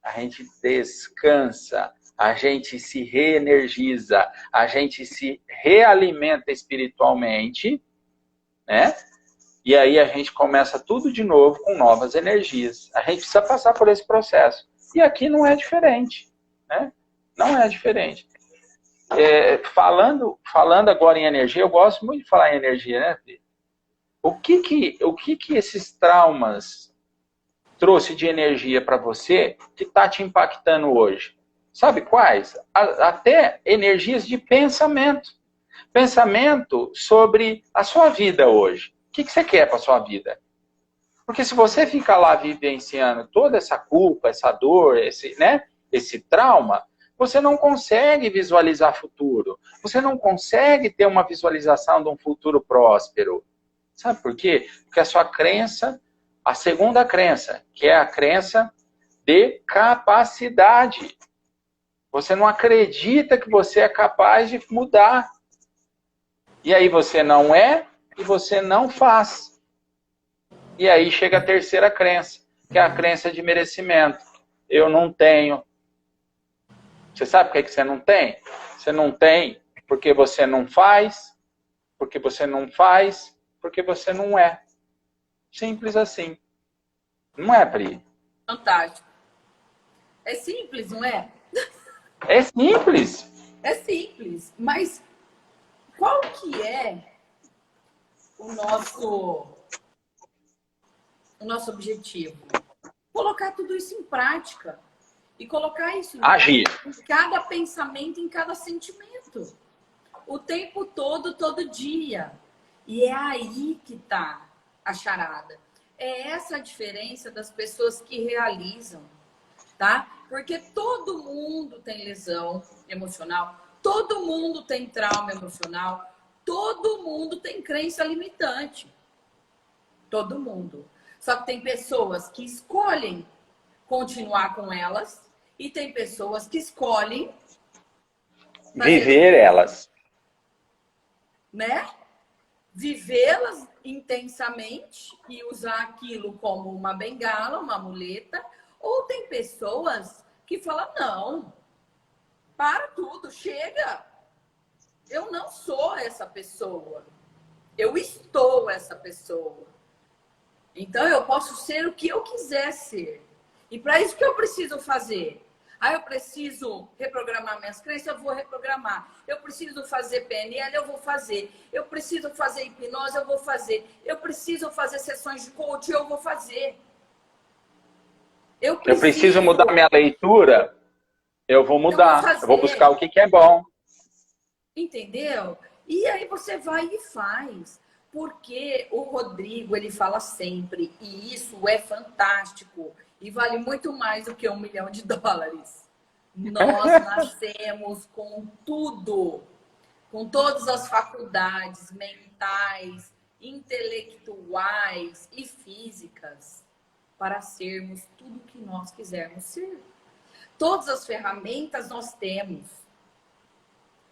A gente descansa, a gente se reenergiza, a gente se realimenta espiritualmente, né? E aí a gente começa tudo de novo com novas energias. A gente precisa passar por esse processo. E aqui não é diferente, né? Não é diferente. Falando agora em energia, eu gosto muito de falar em energia, né, Fê? O que esses traumas trouxe de energia para você que está te impactando hoje? Sabe quais? Até energias de pensamento. Pensamento sobre a sua vida hoje. O que você quer para a sua vida? Porque se você fica lá vivenciando toda essa culpa, essa dor, esse trauma, você não consegue visualizar futuro. Você não consegue ter uma visualização de um futuro próspero. Sabe por quê? Porque a sua crença, a segunda crença, que é a crença de capacidade. Você não acredita que você é capaz de mudar. E aí você não é e você não faz. E aí chega a terceira crença, que é a crença de merecimento. Eu não tenho. Você sabe por que você não tem? Você não tem porque você não faz, porque você não faz, porque você não é. Simples assim. Não é, Pri? Fantástico. É simples, não é? É simples. É simples, mas qual que é o nosso objetivo? Colocar tudo isso em prática. E colocar isso em Agir. prática em cada pensamento, em cada sentimento. O tempo todo, todo dia. E é aí que está a charada. É essa a diferença das pessoas que realizam, tá? Porque todo mundo tem lesão emocional, todo mundo tem trauma emocional, todo mundo tem crença limitante. Todo mundo. Só que tem pessoas que escolhem continuar com elas e tem pessoas que escolhem viver elas, né? Vivê-las intensamente e usar aquilo como uma bengala, uma muleta. Ou tem pessoas que falam, não, para tudo, chega. Eu não sou essa pessoa. Eu estou essa pessoa. Então, eu posso ser o que eu quiser ser. E para isso que eu preciso fazer? Eu preciso reprogramar minhas crenças, eu vou reprogramar. Eu preciso fazer PNL, eu vou fazer. Eu preciso fazer hipnose, eu vou fazer. Eu preciso fazer sessões de coaching, eu vou fazer. Eu preciso mudar minha leitura, eu vou mudar. Eu vou buscar o que é bom. Entendeu? E aí você vai e faz. Porque o Rodrigo, ele fala sempre, e isso é fantástico, e vale muito mais do que $1 milhão. Nós nascemos com tudo, com todas as faculdades mentais, intelectuais e físicas, para sermos tudo que nós quisermos ser. Todas as ferramentas nós temos.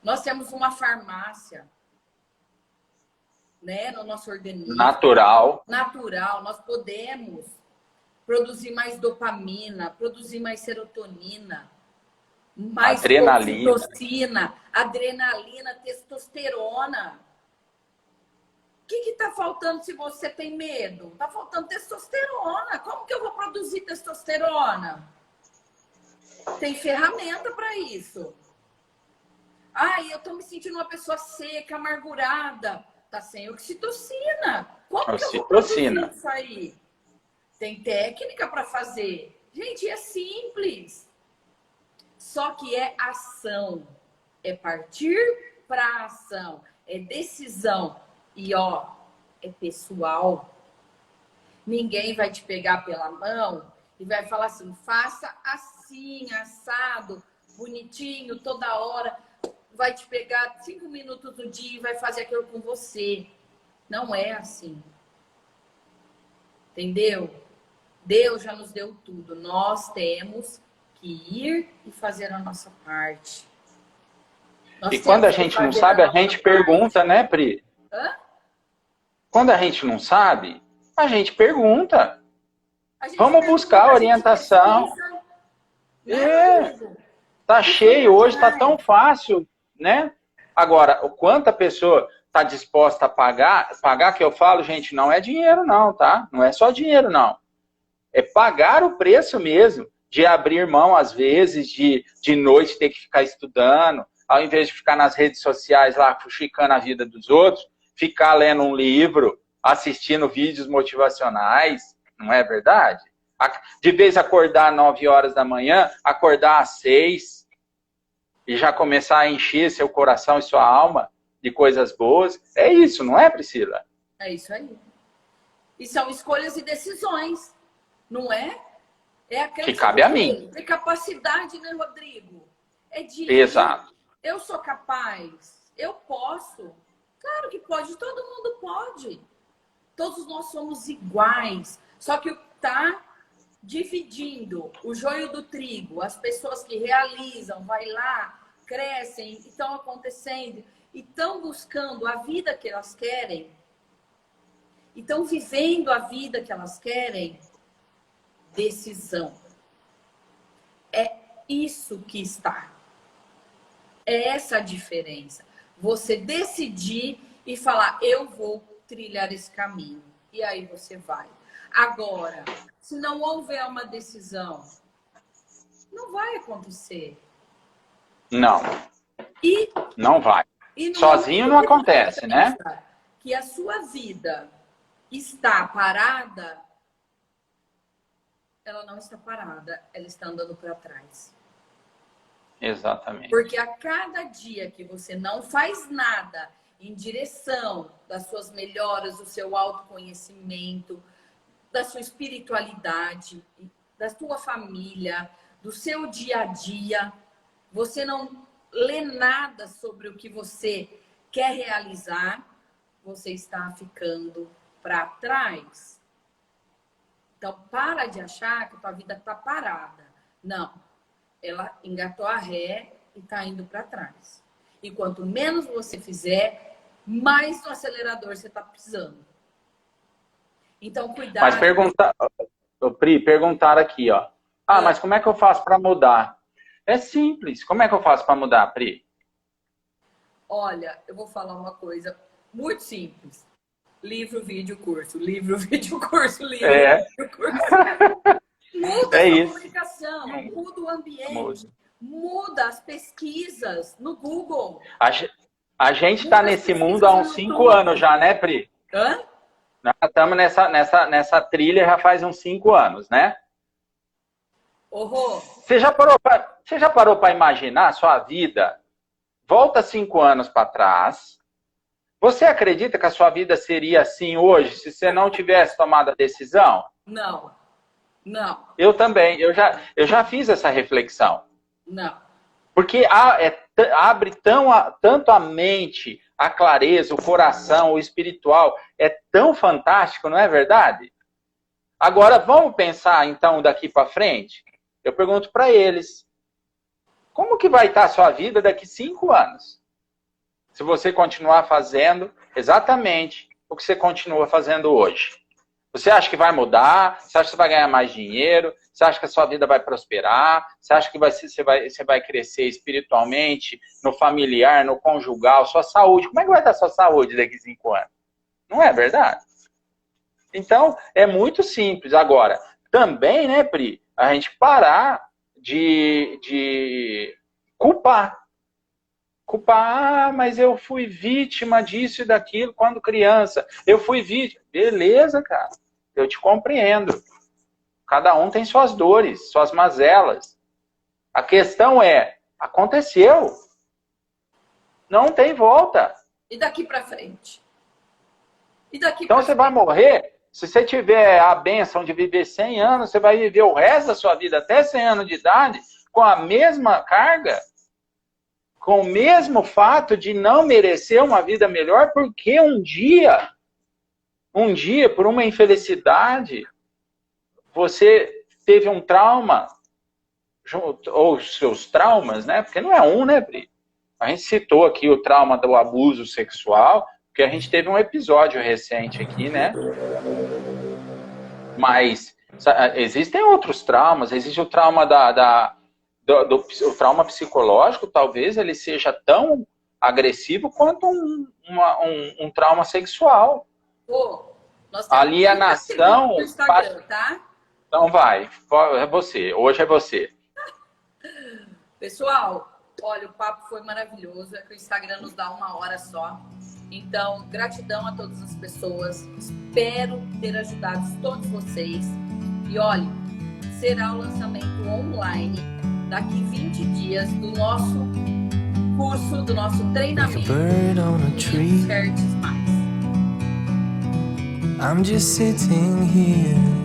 Nós temos uma farmácia, né, no nosso organismo. Natural. Nós podemos produzir mais dopamina, produzir mais serotonina, mais oxitocina, adrenalina, testosterona. O que está faltando se você tem medo? Está faltando testosterona. Como que eu vou produzir testosterona? Tem ferramenta para isso. Ai, eu tô me sentindo uma pessoa seca, amargurada. Tá sem oxitocina. Como que eu vou produzir Ocitocina. isso aí? Tem técnica para fazer. Gente, é simples. Só que é ação. É partir para ação. É decisão. E ó, é pessoal. Ninguém vai te pegar pela mão e vai falar assim, faça assim, assado, bonitinho, toda hora. Vai te pegar 5 minutos do dia e vai fazer aquilo com você. Não é assim. Entendeu? Deus já nos deu tudo. Nós temos que ir e fazer a nossa parte. E Nós quando temos a que gente não fazer a sabe, a nossa gente parte. pergunta, né, Pri? Hã? Quando a gente não sabe, a gente pergunta. A gente Vamos buscar pergunta, a gente orientação. pesquisa, né, É, Rodrigo? tá Isso é cheio hoje, tá tão verdade. fácil, né? Agora, o quanto a pessoa está disposta a pagar que eu falo, gente, não é dinheiro não, tá? Não é só dinheiro não. É pagar o preço mesmo, de abrir mão, às vezes, de noite ter que ficar estudando, ao invés de ficar nas redes sociais lá, fuxicando a vida dos outros, ficar lendo um livro, assistindo vídeos motivacionais, não é verdade? De vez acordar às 9 horas da manhã, acordar às 6 e já começar a encher seu coração e sua alma de coisas boas. É isso, não é, Priscila? É isso aí. E são escolhas e decisões, não é? É aquilo Que que você cabe a mim. falou. É capacidade, né, Rodrigo? É de Exato. eu sou capaz, eu posso. Claro que pode, todo mundo pode. Todos nós somos iguais. Só que tá dividindo o joio do trigo, as pessoas que realizam, vai lá, crescem, estão acontecendo, e estão buscando a vida que elas querem, e estão vivendo a vida que elas querem, decisão. É isso que está. É essa a diferença. Você decidir e falar, eu vou trilhar esse caminho. E aí você vai. Agora, se não houver uma decisão, não vai acontecer. Não, E, não vai. no Sozinho momento não que você acontece, né? pensa que a sua vida está parada, ela não está parada, ela está andando para trás. Exatamente. Porque a cada dia que você não faz nada em direção das suas melhoras, do seu autoconhecimento, da sua espiritualidade, da sua família, do seu dia a dia, você não lê nada sobre o que você quer realizar, você está ficando para trás. Então, para de achar que a tua vida está parada. Não. Ela engatou a ré e está indo para trás. E quanto menos você fizer, mais no acelerador você está pisando. Então, Mas cuidado. Pri, perguntaram aqui, ó. Ah, mas como é que eu faço para mudar? É simples. Como é que eu faço para mudar, Pri? Olha, eu vou falar uma coisa muito simples. Livro, vídeo, curso. Livro, vídeo, curso. Livro, vídeo, curso. Muda a sua comunicação, muda o ambiente, muda as pesquisas no Google. A gente está nesse mundo há uns 5 anos já, né, Pri? Hã? Nós estamos nessa trilha já faz uns 5 anos, né? Você já parou para imaginar a sua vida? Volta 5 anos para trás. Você acredita que a sua vida seria assim hoje se você não tivesse tomado a decisão? Não. Não. Eu também. Eu já fiz essa reflexão. Não. Porque abre tanto a mente, a clareza, o coração, o espiritual. É tão fantástico, não é verdade? Agora, vamos pensar, então, daqui para frente? Eu pergunto para eles. Como que vai estar a sua vida daqui 5 anos? Se você continuar fazendo exatamente o que você continua fazendo hoje. Você acha que vai mudar? Você acha que você vai ganhar mais dinheiro? Você acha que a sua vida vai prosperar? Você acha que você vai crescer espiritualmente, no familiar, no conjugal, sua saúde? Como é que vai estar a sua saúde daqui a 5 anos? Não é verdade? Então, é muito simples. Agora, também, né, Pri, a gente parar de culpar Culpar, mas eu fui vítima disso e daquilo quando criança. Eu fui vítima. Beleza, cara. Eu te compreendo. Cada um tem suas dores, suas mazelas. A questão é, aconteceu. Não tem volta. E daqui para frente? E daqui então você vai morrer, se você tiver a bênção de viver 100 anos, você vai viver o resto da sua vida até 100 anos de idade com a mesma carga, com o mesmo fato de não merecer uma vida melhor, porque um dia, por uma infelicidade, você teve um trauma, ou seus traumas, né? Porque não é um, né, Bri? A gente citou aqui o trauma do abuso sexual, porque a gente teve um episódio recente aqui, né? Mas existem outros traumas, existe o trauma o trauma psicológico, talvez ele seja tão agressivo quanto um trauma sexual. Nós temos alienação. No Instagram, tá? Então vai, é você, hoje é você. Pessoal, olha, o papo foi maravilhoso, é que o Instagram nos dá 1 hora só. Então, gratidão a todas as pessoas. Espero ter ajudado todos vocês. E olha, será o lançamento online daqui 20 dias do nosso curso, do nosso treinamento Certes Mais. I'm just sitting here